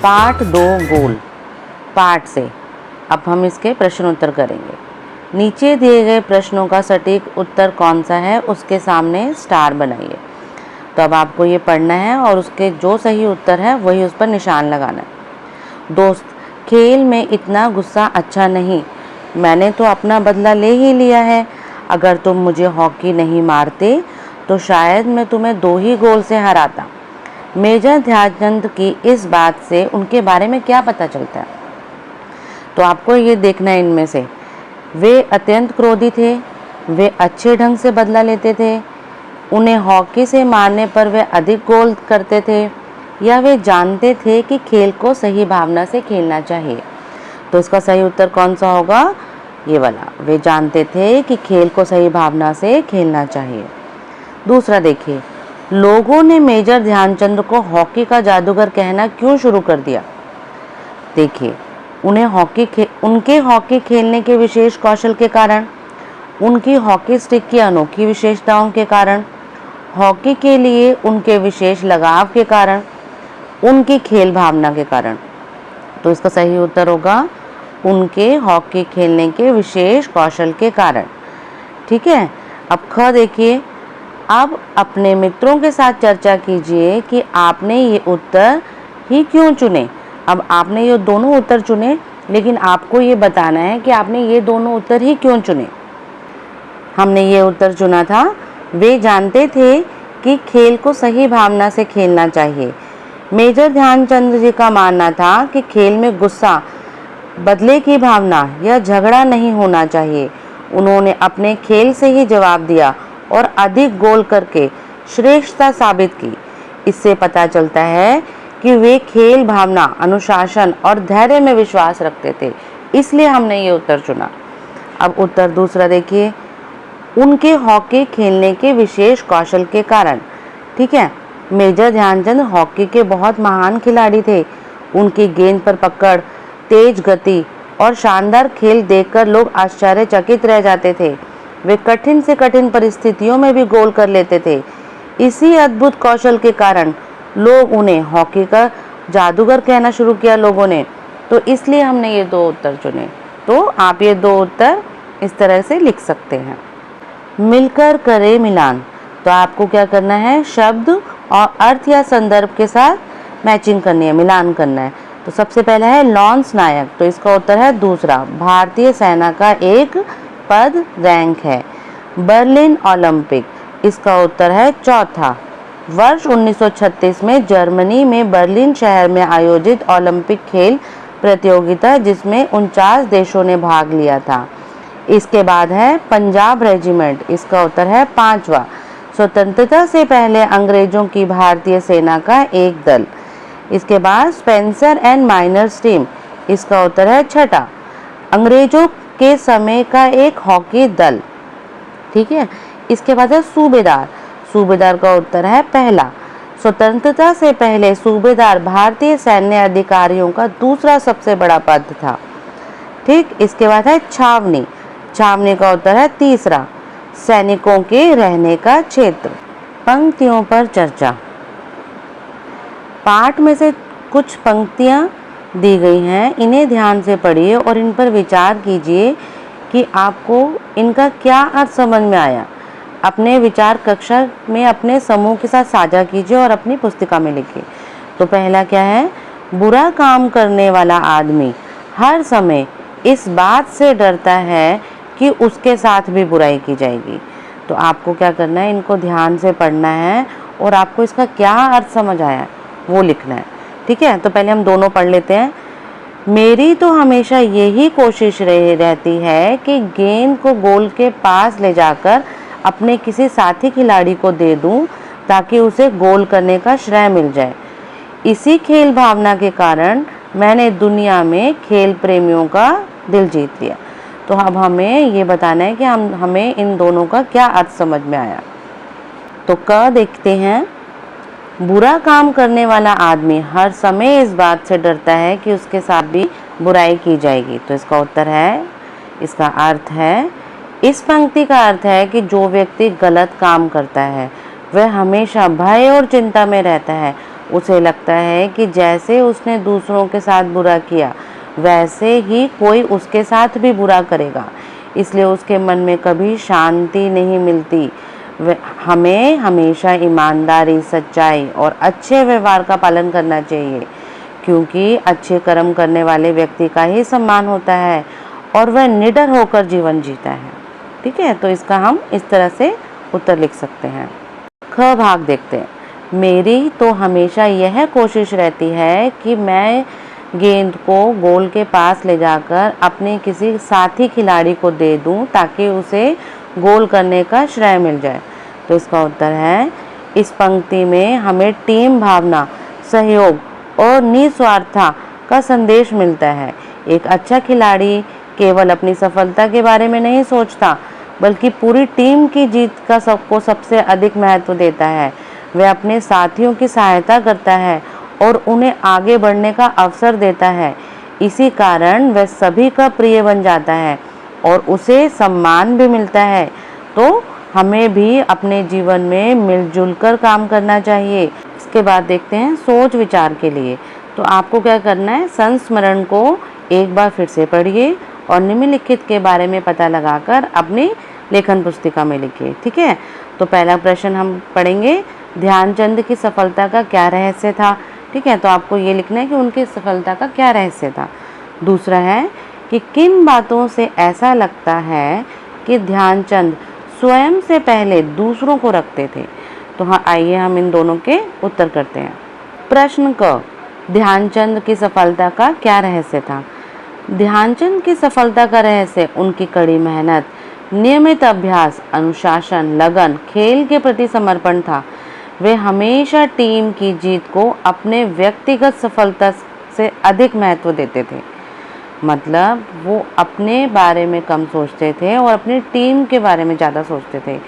पाठ 2 गोल पाठ से अब हम इसके प्रश्न उत्तर करेंगे। नीचे दिए गए प्रश्नों का सटीक उत्तर कौन सा है उसके सामने स्टार बनाइए। तो अब आपको ये पढ़ना है और उसके जो सही उत्तर है वही उस पर निशान लगाना है। दोस्त, खेल में इतना गुस्सा अच्छा नहीं, मैंने तो अपना बदला ले ही लिया है। अगर तुम मुझे हॉकी नहीं मारते तो शायद मैं तुम्हें 2 ही गोल से हराता। मेजर ध्यानचंद की इस बात से उनके बारे में क्या पता चलता है? तो आपको ये देखना है इनमें से वे अत्यंत क्रोधी थे, वे अच्छे ढंग से बदला लेते थे, उन्हें हॉकी से मारने पर वे अधिक गोल करते थे, या वे जानते थे कि खेल को सही भावना से खेलना चाहिए। तो इसका सही उत्तर कौन सा होगा? ये वाला, वे जानते थे कि खेल को सही भावना से खेलना चाहिए। दूसरा देखिए, लोगों ने मेजर ध्यानचंद को हॉकी का जादूगर कहना क्यों शुरू कर दिया? देखिए, उनके हॉकी खेलने के विशेष कौशल के कारण, उनकी हॉकी स्टिक की अनोखी विशेषताओं के कारण, हॉकी के लिए उनके विशेष लगाव के कारण, उनकी खेल भावना के कारण। तो इसका सही उत्तर होगा उनके हॉकी खेलने के विशेष कौशल के कारण। ठीक है। अब ख देखिए, अब अपने मित्रों के साथ चर्चा कीजिए कि आपने ये उत्तर ही क्यों चुने। अब आपने ये दोनों उत्तर चुने, लेकिन आपको ये बताना है कि आपने ये दोनों उत्तर ही क्यों चुने। हमने ये उत्तर चुना था, वे जानते थे कि खेल को सही भावना से खेलना चाहिए। मेजर ध्यानचंद जी का मानना था कि खेल में गुस्सा, बदले की भावना या झगड़ा नहीं होना चाहिए। उन्होंने अपने खेल से ही जवाब दिया और अधिक गोल करके श्रेष्ठता साबित की। इससे पता चलता है कि वे खेल भावना, अनुशासन और धैर्य में विश्वास रखते थे, इसलिए हमने ये उत्तर चुना। अब उत्तर दूसरा देखिए, उनके हॉकी खेलने के विशेष कौशल के कारण। ठीक है, मेजर ध्यानचंद हॉकी के बहुत महान खिलाड़ी थे। उनकी गेंद पर पकड़, तेज गति और शानदार खेल देखकर लोग आश्चर्यचकित रह जाते थे। वे कठिन से कठिन परिस्थितियों में भी गोल कर लेते थे। इसी अद्भुत कौशल के कारण लोग उन्हें हॉकी का जादूगर कहना शुरू किया लोगों ने। तो इसलिए हमने ये 2 उत्तर चुने। तो आप ये 2 उत्तर इस तरह से लिख सकते हैं। मिलकर करे मिलान। तो आपको क्या करना है? शब्द और अर्थ या संदर्भ के साथ मैचिंग करनी है, मिलान करना है। तो सबसे पहला है लॉन्स नायक, तो इसका उत्तर है दूसरा, भारतीय सेना का एक पद रैंक है। बर्लिन ओलंपिक, इसका उत्तर है चौथा। वर्ष 1936 में जर्मनी में बर्लिन शहर में आयोजित ओलंपिक खेल प्रतियोगिता जिसमें 49 देशों ने भाग लिया था। इसके बाद है पंजाब रेजिमेंट, इसका उत्तर है 5वां। स्वतंत्रता से पहले अंग्रेजों की भारतीय सेना का एक दल। इसके बाद स्पेंसर एंड माइनर्स टीम, इसका उत्तर है 6ठा। अंग्रेजों के समय का एक हॉकी दल। ठीक है। इसके बाद है सूबेदार, सूबेदार का उत्तर है पहला। स्वतंत्रता से पहले सूबेदार भारतीय सैन्य अधिकारियों का दूसरा सबसे बड़ा पद था। ठीक। इसके बाद है छावनी, छावनी का उत्तर है तीसरा, सैनिकों के रहने का क्षेत्र। पंक्तियों पर चर्चा। पाठ में से कुछ पंक्तियां दी गई हैं, इन्हें ध्यान से पढ़िए और इन पर विचार कीजिए कि आपको इनका क्या अर्थ समझ में आया। अपने विचार कक्षा में अपने समूह के साथ साझा कीजिए और अपनी पुस्तिका में लिखिए। तो पहला क्या है? बुरा काम करने वाला आदमी हर समय इस बात से डरता है कि उसके साथ भी बुराई की जाएगी। तो आपको क्या करना है? इनको ध्यान से पढ़ना है और आपको इसका क्या अर्थ समझ आया वो लिखना है। ठीक है। तो पहले हम दोनों पढ़ लेते हैं। मेरी तो हमेशा यही कोशिश रहती है कि गेंद को गोल के पास ले जाकर अपने किसी साथी खिलाड़ी को दे दूं ताकि उसे गोल करने का श्रेय मिल जाए। इसी खेल भावना के कारण मैंने दुनिया में खेल प्रेमियों का दिल जीत लिया। तो अब हमें ये बताना है कि हमें इन दोनों का क्या अर्थ समझ में आया। तो क देखते हैं। बुरा काम करने वाला आदमी हर समय इस बात से डरता है कि उसके साथ भी बुराई की जाएगी। तो इसका उत्तर है, इसका अर्थ है, इस पंक्ति का अर्थ है कि जो व्यक्ति गलत काम करता है वह हमेशा भय और चिंता में रहता है उसे लगता है कि जैसे उसने दूसरों के साथ बुरा किया वैसे ही कोई उसके साथ भी बुरा करेगा, इसलिए उसके मन में कभी शांति नहीं मिलती। हमें हमेशा ईमानदारी, सच्चाई और अच्छे व्यवहार का पालन करना चाहिए, क्योंकि अच्छे कर्म करने वाले व्यक्ति का ही सम्मान होता है और वह निडर होकर जीवन जीता है। ठीक है, तो इसका हम इस तरह से उत्तर लिख सकते हैं। ख भाग देखते हैं। मेरी तो हमेशा यह कोशिश रहती है कि मैं गेंद को गोल के पास ले जाकर अपने किसी साथी खिलाड़ी को दे दूं ताकि उसे गोल करने का श्रेय मिल जाए। तो इसका उत्तर है, इस पंक्ति में हमें टीम भावना, सहयोग और निस्वार्थता का संदेश मिलता है। एक अच्छा खिलाड़ी केवल अपनी सफलता के बारे में नहीं सोचता, बल्कि पूरी टीम की जीत का सबको सबसे अधिक महत्व देता है। वह अपने साथियों की सहायता करता है और उन्हें आगे बढ़ने का अवसर देता है। इसी कारण वह सभी का प्रिय बन जाता है और उसे सम्मान भी मिलता है। तो हमें भी अपने जीवन में मिलजुल कर काम करना चाहिए। इसके बाद देखते हैं सोच विचार के लिए। तो आपको क्या करना है, संस्मरण को एक बार फिर से पढ़िए और निम्नलिखित के बारे में पता लगाकर अपनी लेखन पुस्तिका में लिखिए। ठीक है, तो पहला प्रश्न हम पढ़ेंगे, ध्यानचंद की सफलता का क्या रहस्य था। ठीक है, तो आपको ये लिखना है कि उनकी सफलता का क्या रहस्य था। दूसरा है कि किन बातों से ऐसा लगता है कि ध्यानचंद स्वयं से पहले दूसरों को रखते थे। तो हाँ, आइए हम इन दोनों के उत्तर करते हैं। प्रश्न क, ध्यानचंद की सफलता का क्या रहस्य था। ध्यानचंद की सफलता का रहस्य उनकी कड़ी मेहनत, नियमित अभ्यास, अनुशासन, लगन, खेल के प्रति समर्पण था। वे हमेशा टीम की जीत को अपने व्यक्तिगत सफलता से अधिक महत्व देते थे। मतलब वो अपने बारे में कम सोचते थे और अपनी टीम के बारे में ज़्यादा सोचते थे।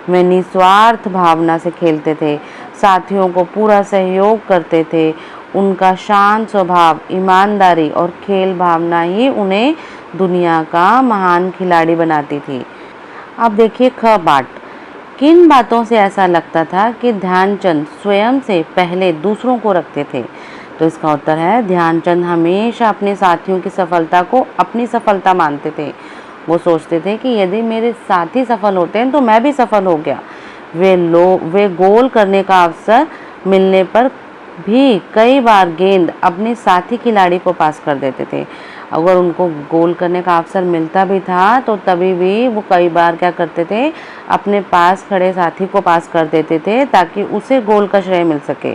वे निस्वार्थ भावना से खेलते थे, साथियों को पूरा सहयोग करते थे। उनका शांत स्वभाव, ईमानदारी और खेल भावना ही उन्हें दुनिया का महान खिलाड़ी बनाती थी। अब देखिए ख बाट, किन बातों से ऐसा लगता था कि ध्यानचंद स्वयं से पहले दूसरों को रखते थे। तो इसका उत्तर है, ध्यानचंद हमेशा अपने साथियों की सफलता को अपनी सफलता मानते थे। वो सोचते थे कि यदि मेरे साथी सफल होते हैं तो मैं भी सफल हो गया। वे गोल करने का अवसर मिलने पर भी कई बार गेंद अपने साथी खिलाड़ी को पास कर देते थे। अगर उनको गोल करने का अवसर मिलता भी था तो तभी भी वो कई बार क्या करते थे, अपने पास खड़े साथी को पास कर देते थे ताकि उसे गोल का श्रेय मिल सके।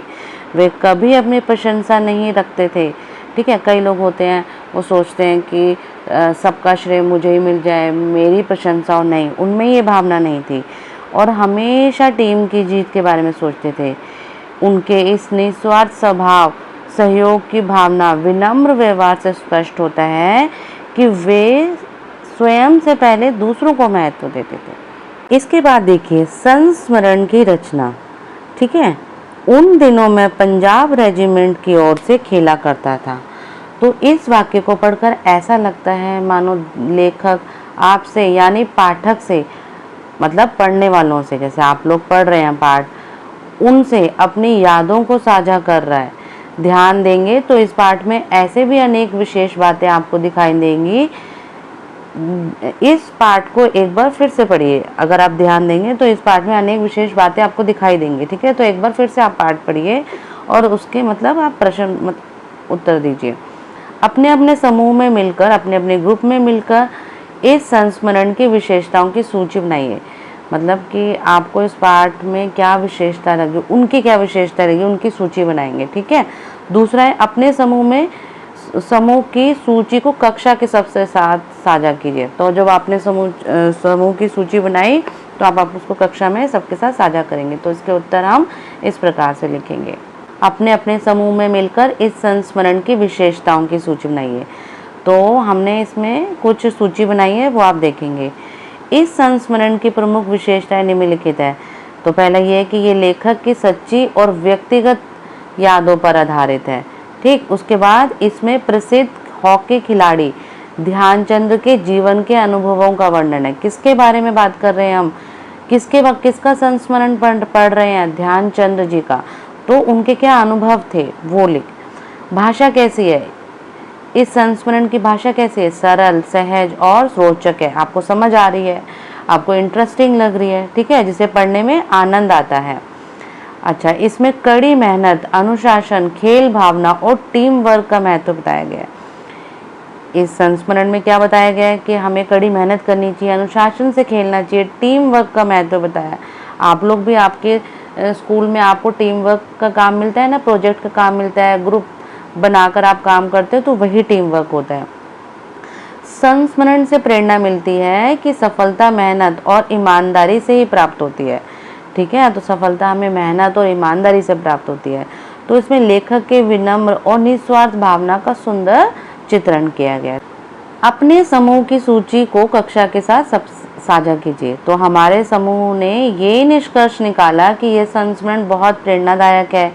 वे कभी अपनी प्रशंसा नहीं रखते थे। ठीक है, कई लोग होते हैं वो सोचते हैं कि सबका श्रेय मुझे ही मिल जाए, मेरी प्रशंसा हो, नहीं, उनमें ये भावना नहीं थी और हमेशा टीम की जीत के बारे में सोचते थे। उनके इस निस्वार्थ स्वभाव, सहयोग की भावना, विनम्र व्यवहार से स्पष्ट होता है कि वे स्वयं से पहले दूसरों को महत्व देते थे। इसके बाद देखिए संस्मरण की रचना। ठीक है, उन दिनों में पंजाब रेजिमेंट की ओर से खेला करता था। तो इस वाक्य को पढ़कर ऐसा लगता है मानो लेखक आपसे यानी पाठक से, मतलब पढ़ने वालों से, जैसे आप लोग पढ़ रहे हैं पाठ, उनसे अपनी यादों को साझा कर रहा है। ध्यान देंगे तो इस पाठ में ऐसे भी अनेक विशेष बातें आपको दिखाई देंगी। इस पाठ को एक बार फिर से पढ़िए। अगर आप ध्यान देंगे तो इस पाठ में अनेक विशेष बातें आपको दिखाई देंगी। ठीक है, तो एक बार फिर से आप पाठ पढ़िए और उसके मतलब आप प्रश्न उत्तर दीजिए। अपने अपने समूह में मिलकर, अपने अपने ग्रुप में मिलकर इस संस्मरण की विशेषताओं की सूची बनाइए। मतलब कि आपको इस पाठ में क्या विशेषता लगी, उनकी क्या विशेषता लगी, उनकी सूची बनाएंगे। ठीक है, दूसरा है अपने समूह की सूची को कक्षा के सबसे साथ साझा कीजिए। तो जब आपने समूह की सूची बनाई तो आप उसको कक्षा में सबके साथ साझा करेंगे। तो इसके उत्तर हम इस प्रकार से लिखेंगे, अपने अपने समूह में मिलकर इस संस्मरण की विशेषताओं की सूची बनाइए। तो हमने इसमें कुछ सूची बनाई है, वो आप देखेंगे। इस संस्मरण की प्रमुख विशेषताएं निम्नलिखित है। तो पहला ये है कि ये लेखक की सच्ची और व्यक्तिगत यादों पर आधारित है। ठीक, उसके बाद इसमें प्रसिद्ध हॉकी खिलाड़ी ध्यानचंद के जीवन के अनुभवों का वर्णन है। किसके बारे में बात कर रहे हैं हम, किसका संस्मरण पढ़ रहे हैं, ध्यानचंद जी का। तो उनके क्या अनुभव थे वो लिख। भाषा कैसी है, इस संस्मरण की भाषा कैसी है, सरल, सहज और रोचक है, आपको समझ आ रही है, आपको इंटरेस्टिंग लग रही है, ठीक है, जिसे पढ़ने में आनंद आता है। अच्छा, इसमें कड़ी मेहनत, अनुशासन, खेल भावना और टीम वर्क का महत्व बताया गया है। इस संस्मरण में क्या बताया गया है कि हमें कड़ी मेहनत करनी चाहिए, अनुशासन से खेलना चाहिए, टीम वर्क का महत्व बताया। आप लोग भी, आपके स्कूल में आपको टीम वर्क का काम मिलता है ना, प्रोजेक्ट का काम मिलता है, ग्रुप बनाकर आप काम करते हो, तो वही टीम वर्क होता है। संस्मरण से प्रेरणा मिलती है कि सफलता मेहनत और ईमानदारी से ही प्राप्त होती है, ठीक है। तो सफलता हमें मेहनत और ईमानदारी से प्राप्त होती है। तो इसमें लेखक के विनम्र और निस्वार्थ भावना का सुंदर चित्रण किया गया है। अपने समूह की सूची को कक्षा के साथ सब साझा कीजिए। तो हमारे समूह ने ये निष्कर्ष निकाला कि यह संस्मरण बहुत प्रेरणादायक है।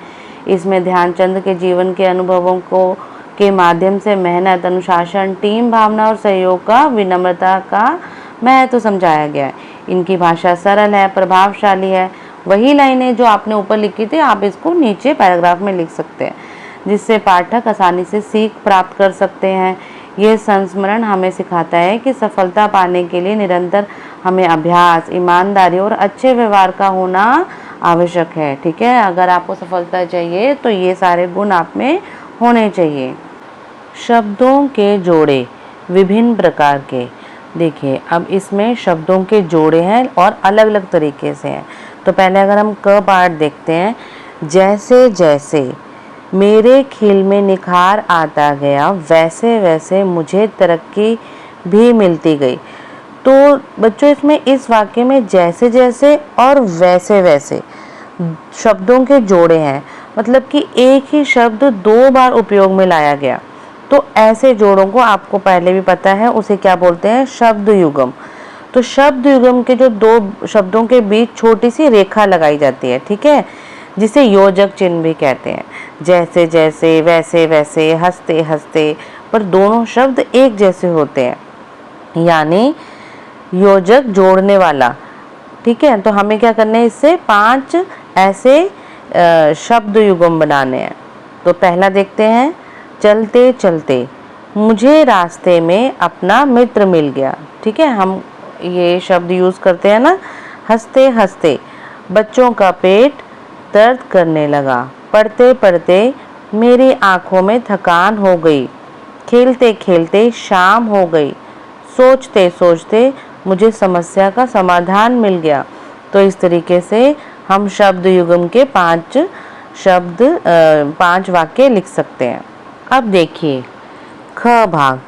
इसमें ध्यानचंद के जीवन के अनुभवों को के माध्यम से मेहनत, अनुशासन, टीम भावना और सहयोग का, विनम्रता का महत्व समझाया गया है। इनकी भाषा सरल है, प्रभावशाली है। वही लाइनें जो आपने ऊपर लिखी थी, आप इसको नीचे पैराग्राफ में लिख सकते हैं, जिससे पाठक आसानी से सीख प्राप्त कर सकते हैं। यह संस्मरण हमें सिखाता है कि सफलता पाने के लिए निरंतर हमें अभ्यास, ईमानदारी और अच्छे व्यवहार का होना आवश्यक है, ठीक है। अगर आपको सफलता चाहिए तो ये सारे गुण आप में होने चाहिए। शब्दों के जोड़े विभिन्न प्रकार के, देखिए अब इसमें शब्दों के जोड़े हैं और अलग अलग तरीके से हैं। तो पहले अगर हम क पार्ट देखते हैं, जैसे जैसे मेरे खिल में निखार आता गया, वैसे वैसे मुझे तरक्की भी मिलती गई। तो बच्चों इसमें इस वाक्य में जैसे जैसे और वैसे वैसे शब्दों के जोड़े हैं, मतलब कि एक ही शब्द दो बार उपयोग में लाया गया। तो ऐसे जोड़ों को आपको पहले भी पता है, उसे क्या बोलते हैं, शब्द युग्म। तो शब्द युग्म के जो दो शब्दों के बीच छोटी सी रेखा लगाई जाती है, ठीक है, जिसे योजक चिन्ह भी कहते हैं। जैसे जैसे, वैसे वैसे, हंसते हंसते, पर दोनों शब्द एक जैसे होते हैं, यानी योजक जोड़ने वाला, ठीक है। तो हमें क्या करना है, इससे 5 ऐसे शब्द युग्म बनाने हैं। तो पहला देखते हैं, चलते चलते मुझे रास्ते में अपना मित्र मिल गया, ठीक है, हम ये शब्द यूज करते हैं ना। हंसते हंसते बच्चों का पेट दर्द करने लगा, पढ़ते पढ़ते मेरी आंखों में थकान हो गई, खेलते खेलते शाम हो गई, सोचते सोचते मुझे समस्या का समाधान मिल गया। तो इस तरीके से हम शब्द युग्म के 5 वाक्य लिख सकते हैं। अब देखिए ख भाग,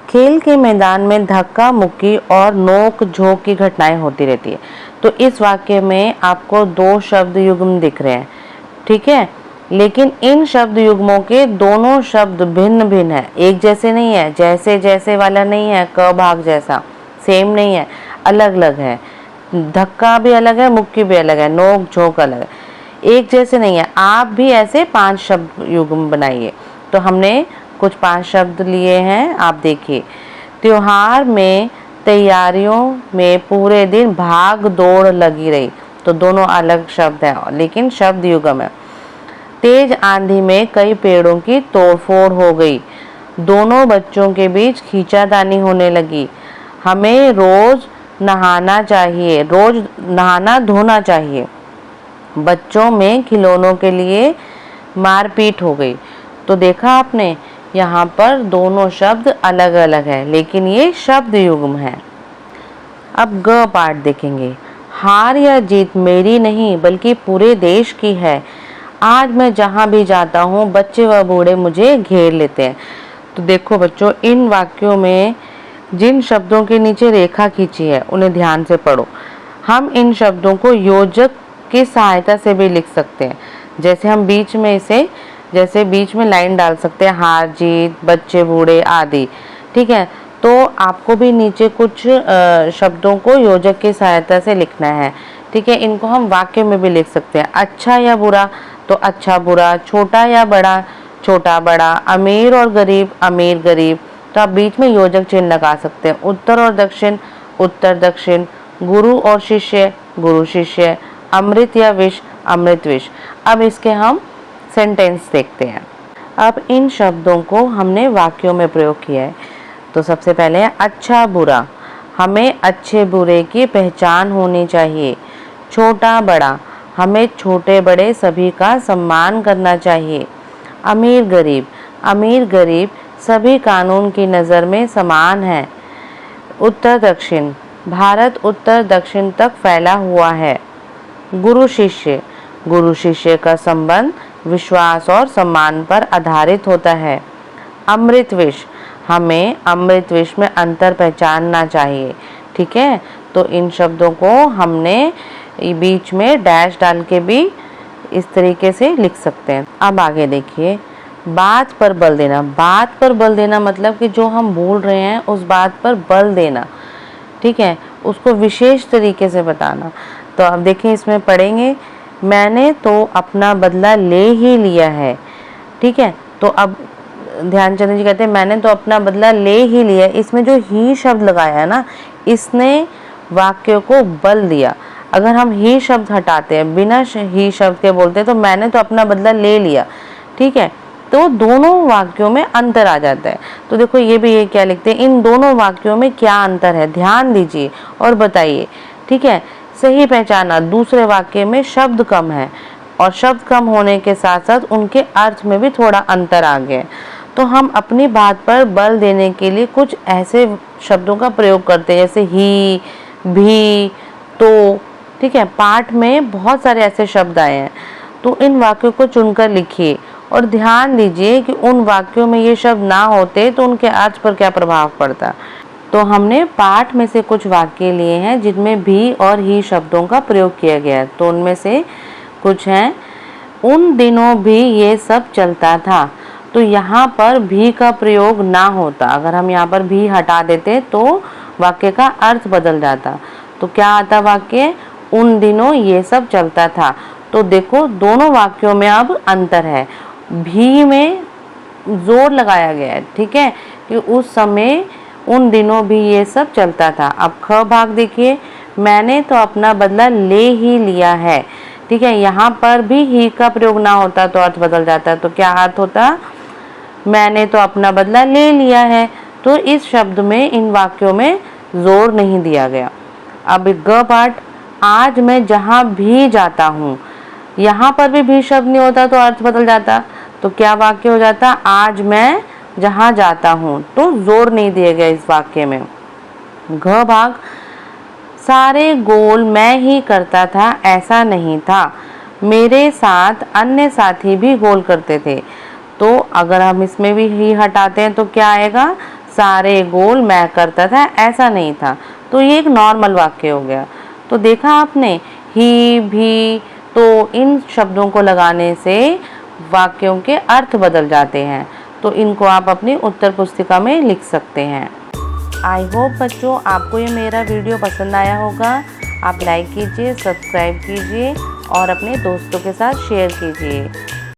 खेल के मैदान में धक्का मुक्की और नोक झोंक की घटनाएं होती रहती है। तो इस वाक्य में आपको 2 शब्द युग्म दिख रहे हैं, ठीक है, लेकिन इन शब्द युग्मों के दोनों शब्द भिन्न भिन्न है, एक जैसे नहीं है। जैसे जैसे वाला नहीं है, क भाग जैसा सेम नहीं है, अलग अलग है। धक्का भी अलग है, मुक्की भी अलग है, नोक झोंक अलग है, एक जैसे नहीं है। आप भी ऐसे 5 शब्द युग्म बनाइए। तो हमने कुछ 5 शब्द लिए हैं, आप देखिए। त्योहार में तैयारियों में पूरे दिन भाग दौड़ लगी रही, तो दोनों अलग शब्द हैं लेकिन शब्द युग्म है। तेज आंधी में कई पेड़ों की तोड़फोड़ हो गई, दोनों बच्चों के बीच खींचातानी होने लगी। हमें रोज नहाना चाहिए, रोज नहाना धोना चाहिए। बच्चों में खिलौनों के लिए मारपीट हो गई। तो देखा आपने, यहाँ पर दोनों शब्द अलग अलग है लेकिन ये शब्द युग्म है। अब ग पार्ट देखेंगे, हार या जीत मेरी नहीं बल्कि पूरे देश की है। आज मैं जहाँ भी जाता हूँ बच्चे व बूढ़े मुझे घेर लेते हैं। तो देखो बच्चों, इन वाक्यों में जिन शब्दों के नीचे रेखा खींची है उन्हें ध्यान से पढ़ो। हम इन शब्दों को योजक की सहायता से भी लिख सकते हैं। जैसे हम बीच में लाइन डाल सकते हैं, हार जीत, बच्चे बूढ़े आदि, ठीक है। तो आपको भी नीचे कुछ शब्दों को योजक की सहायता से लिखना है, ठीक है। इनको हम वाक्य में भी लिख सकते हैं। अच्छा या बुरा, तो अच्छा बुरा, छोटा या बड़ा, छोटा बड़ा, अमीर और गरीब, अमीर गरीब, तो आप बीच में योजक चिन्ह लगा सकते हैं। उत्तर और दक्षिण, उत्तर दक्षिण, गुरु और शिष्य, गुरु शिष्य, अमृत या विष, अमृतविष। अब इसके हम सेंटेंस देखते हैं। अब इन शब्दों को हमने वाक्यों में प्रयोग किया है। तो सबसे पहले है अच्छा बुरा, हमें अच्छे बुरे की पहचान होनी चाहिए। छोटा बड़ा, हमें छोटे बड़े सभी का सम्मान करना चाहिए। अमीर गरीब, अमीर गरीब सभी कानून की नज़र में समान है। उत्तर दक्षिण, भारत उत्तर दक्षिण तक फैला हुआ है। गुरु शिष्य, गुरु शिष्य का संबंध विश्वास और सम्मान पर आधारित होता है। अमृत विष, हमें अमृत विष में अंतर पहचानना चाहिए। ठीक है, तो इन शब्दों को हमने बीच में डैश डाल के भी इस तरीके से लिख सकते हैं। अब आगे देखिए, बात पर बल देना। बात पर बल देना मतलब कि जो हम बोल रहे हैं उस बात पर बल देना। ठीक है, उसको विशेष तरीके से बताना। तो अब देखिए, इसमें पढ़ेंगे, मैंने तो अपना बदला ले ही लिया है। ठीक है, तो अब ध्यानचंद जी कहते हैं मैंने तो अपना बदला ले ही लिया। इसमें जो ही शब्द लगाया है ना, इसने वाक्य को बल दिया। अगर हम ही शब्द हटाते हैं, बिना ही शब्द के बोलते हैं, तो मैंने तो अपना बदला ले लिया। ठीक है, तो दोनों वाक्यों में अंतर आ जाता है। तो देखो ये क्या लिखते हैं, इन दोनों वाक्यों में क्या अंतर है, ध्यान दीजिए और बताइए। ठीक है, सही पहचाना, दूसरे वाक्य में शब्द कम है और शब्द कम होने के साथ साथ उनके अर्थ में भी थोड़ा अंतर आ गया। तो हम अपनी बात पर बल देने के लिए कुछ ऐसे शब्दों का प्रयोग करते हैं, जैसे ही, भी, तो। ठीक है, पाठ में बहुत सारे ऐसे शब्द आए हैं, तो इन वाक्यों को चुनकर लिखिए और ध्यान दीजिए कि उन वाक्यों में ये शब्द ना होते तो उनके अर्थ पर क्या प्रभाव पड़ता। तो हमने पाठ में से कुछ वाक्य लिए हैं जिनमें भी और ही शब्दों का प्रयोग किया गया है। तो उनमें से कुछ हैं, उन दिनों भी ये सब चलता था। तो यहाँ पर भी का प्रयोग ना होता, अगर हम यहाँ पर भी हटा देते तो वाक्य का अर्थ बदल जाता। तो क्या आता वाक्य, उन दिनों ये सब चलता था। तो देखो दोनों वाक्यों में अब अंतर है, भी में जोर लगाया गया है। ठीक है, कि उस समय उन दिनों भी ये सब चलता था। अब ख भाग देखिए, मैंने तो अपना बदला ले ही लिया है। ठीक है, यहाँ पर भी ही का प्रयोग ना होता तो अर्थ बदल जाता। तो क्या अर्थ होता, मैंने तो अपना बदला ले लिया है। तो इस शब्द में, इन वाक्यों में जोर नहीं दिया गया। अब ग पाठ, आज मैं जहाँ भी जाता हूँ, यहाँ पर भी शब्द नहीं होता तो अर्थ बदल जाता। तो क्या वाक्य हो जाता, आज मैं जहाँ जाता हूँ, तो जोर नहीं दिया गया इस वाक्य में। घ भाग, सारे गोल मैं ही करता था, ऐसा नहीं था, मेरे साथ अन्य साथी भी गोल करते थे। तो अगर हम इसमें भी ही हटाते हैं तो क्या आएगा, सारे गोल मैं करता था, ऐसा नहीं था। तो ये एक नॉर्मल वाक्य हो गया। तो देखा आपने, ही, भी, तो इन शब्दों को लगाने से वाक्यों के अर्थ बदल जाते हैं। तो इनको आप अपनी उत्तर पुस्तिका में लिख सकते हैं। आई होप बच्चों आपको ये मेरा वीडियो पसंद आया होगा। आप लाइक कीजिए, सब्सक्राइब कीजिए और अपने दोस्तों के साथ शेयर कीजिए।